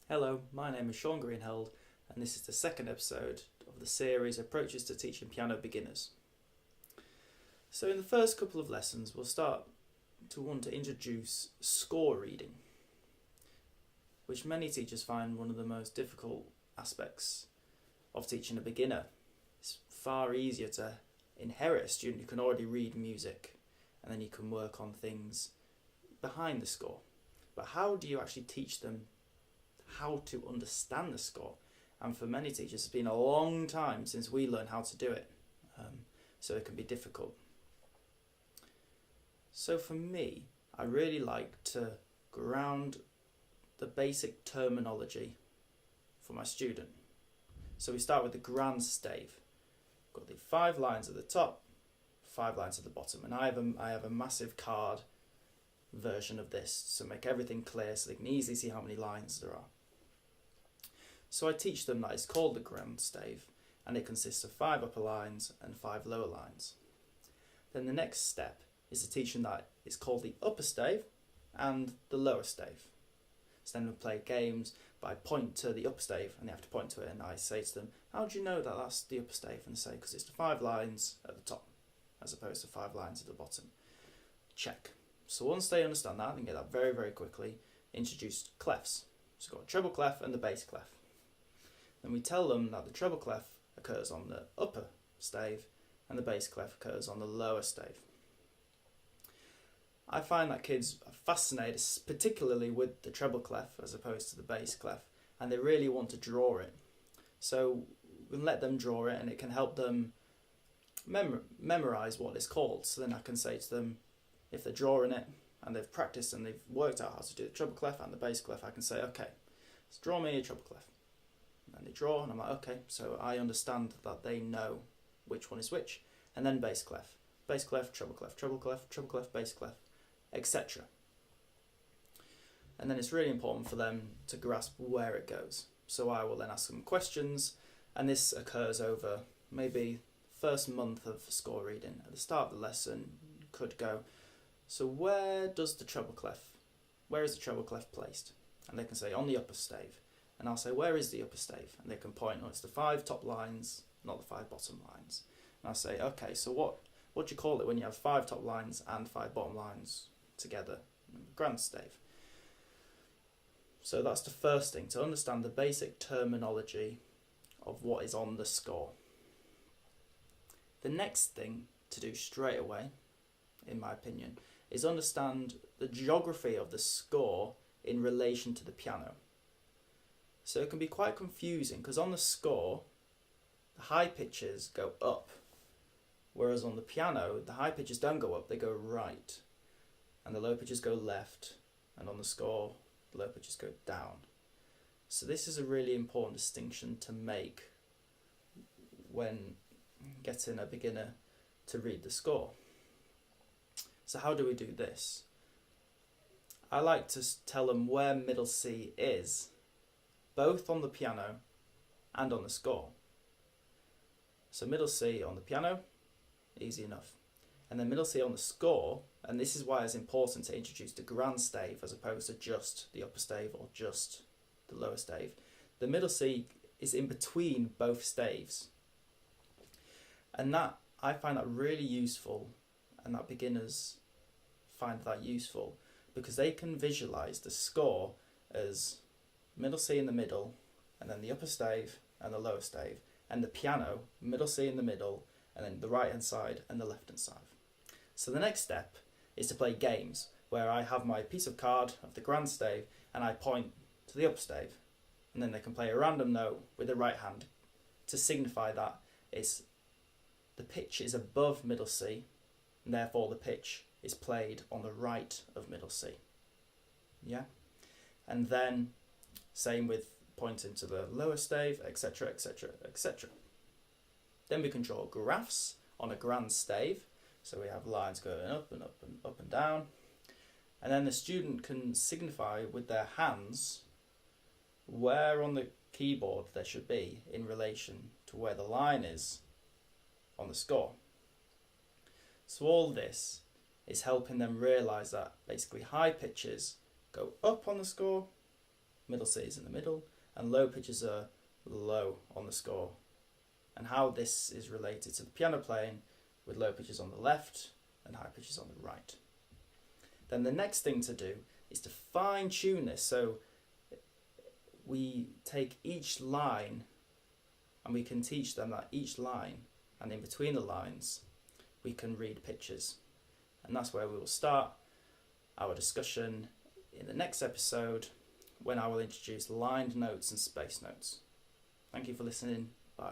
Hello, my name is Sean Greenheld, and this is the second episode of the series Approaches to Teaching Piano Beginners. So, in the first couple of lessons, we'll start to want to introduce score reading, which many teachers find one of the most difficult aspects of teaching a beginner. It's far easier to inherit a student who can already read music, and then you can work on things behind the score. But how do you actually teach them how to understand the score? And for many teachers, it's been a long time since we learned how to do it, so it can be difficult. So for me, I really like to ground the basic terminology for my student. So we start with the grand stave. Got the 5 lines at the top, 5 lines at the bottom, and I have a massive card version of this to make everything clear so they can easily see how many lines there are. So I teach them that it's called the grand stave, and it consists of 5 upper lines and 5 lower lines. Then the next step is to teach them that it's called the upper stave and the lower stave. So then we play games, but I point to the upper stave and they have to point to it, and I say to them, how do you know that that's the upper stave? And they say, because it's the 5 lines at the top as opposed to 5 lines at the bottom. Check. So once they understand that and get that very, very quickly, introduce clefs. So we've got a treble clef and the bass clef. Then we tell them that the treble clef occurs on the upper stave and the bass clef occurs on the lower stave. I find that kids are fascinated, particularly with the treble clef as opposed to the bass clef, and they really want to draw it. So we can let them draw it, and it can help them memorize what it's called. So then I can say to them, if they're drawing it and they've practiced and they've worked out how to do the treble clef and the bass clef, I can say, okay, let's draw me a treble clef. And they draw, and I'm like, okay, so I understand that they know which one is which. And then bass clef, treble clef, treble clef, treble clef, bass clef, etc. And then it's really important for them to grasp where it goes. So I will then ask them questions, and this occurs over maybe first month of score reading. At the start of the lesson, could go, so where is the treble clef placed? And they can say, on the upper stave. And I'll say, where is the upper stave? And they can point, it's the 5 top lines, not the 5 bottom lines. And I'll say, okay, so what do you call it when you have 5 top lines and 5 bottom lines together? Grand stave. So that's the first thing, to understand the basic terminology of what is on the score. The next thing to do straight away, in my opinion, is understand the geography of the score in relation to the piano. So it can be quite confusing, because on the score, the high pitches go up, whereas on the piano, the high pitches don't go up, they go right, and the low pitches go left, and on the score, the low pitches go down. So this is a really important distinction to make when getting a beginner to read the score. So how do we do this? I like to tell them where middle C is, both on the piano and on the score. So middle C on the piano, easy enough. And then middle C on the score, and this is why it's important to introduce the grand stave as opposed to just the upper stave or just the lower stave. The middle C is in between both staves. And that, I find that really useful, and that beginners find that useful, because they can visualize the score as middle C in the middle, and then the upper stave and the lower stave, and the piano, middle C in the middle, and then the right hand side and the left hand side. So the next step is to play games, where I have my piece of card of the grand stave and I point to the upper stave, and then they can play a random note with the right hand to signify that the pitch is above middle C, and therefore the pitch is played on the right of middle C. Yeah? And then same with pointing to the lower stave, etc, etc, etc. Then we can draw graphs on a grand stave. So we have lines going up and up and up and down. And then the student can signify with their hands where on the keyboard there should be in relation to where the line is on the score. So all this is helping them realise that basically high pitches go up on the score middle C is in the middle, and low pitches are low on the score. And how this is related to the piano playing, with low pitches on the left and high pitches on the right. Then the next thing to do is to fine tune this. So we take each line and we can teach them that each line, and in between the lines, we can read pitches. And that's where we will start our discussion in the next episode, when I will introduce lined notes and space notes. Thank you for listening. Bye.